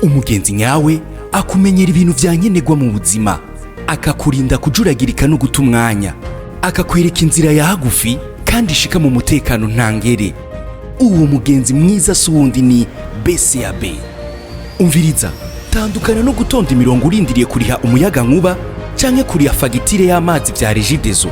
Umugenzi nyawe akumenyera ibintu vyankenerwa mu buzima, akakurinda kujuragirika no guta umwanya, akakwereka inzira ya hagufi kandi ishika mu mutekano ntangere. Uwo mugenzi mwiza suwundi ni BCAB. Umviriza, tandukana no gutonda imirongo urindiriye kuriha umuyaga nkuba canke kuriha fagitire y'amazi vya regidezo.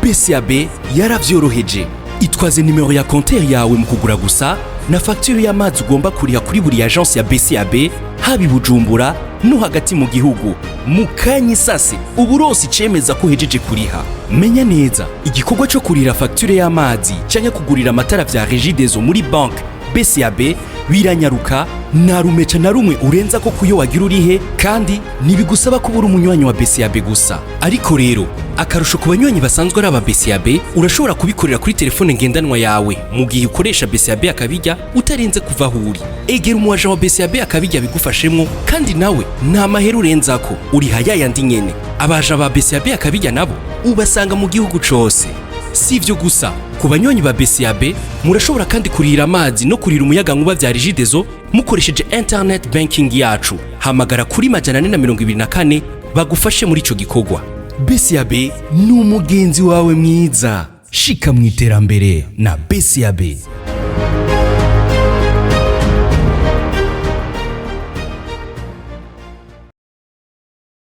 BCAB yaravyoroheje. Itwaze nimero ya konter yawe mu kugura gusa na facture y'amazi ugomba kuriha kuri buri agence ya BCAB, habi Bujumbura no hagati mu gihugu. Mukanye sase uburonsi cemeza ko hejeje kuriha. Menya neza, igikorwa cyo kurira facture y'amazi canke kugurira amatara vya regidezo muri banque BCAB biranyaruka, na rumeca na rumwe urenza ko kuyo wagira urihe, kandi nibigusaba kubura umunywanyi wa BCAB gusa. Ariko rero akarusho ku banywanyi basanzwe ari aba BCAB, urashobora kubikorera kuri telefone ngendanwa yawe mu gihe ukoresha BCAB Akabirya utarenze kuva aho uri. Egera umuaje wa BCAB Akabirya bigufashemwo, kandi nawe nta mahera urenzako, uriha yayandi nyene. Abaje ba BCAB Akabirya nabo ubasanga mu gihugu cose. Si ivyo gusa, ku banywanyi ba BCAB murashobora kandi kurira amazi no kurira umuyaga nkuba vya regidezo mukoresheje internet banking yacu. Hamagara kuri 424 bagufashe muri ico gikorwa. BCAB ni umugenzi wawe mwiza. Shika mu iterambere na BCAB.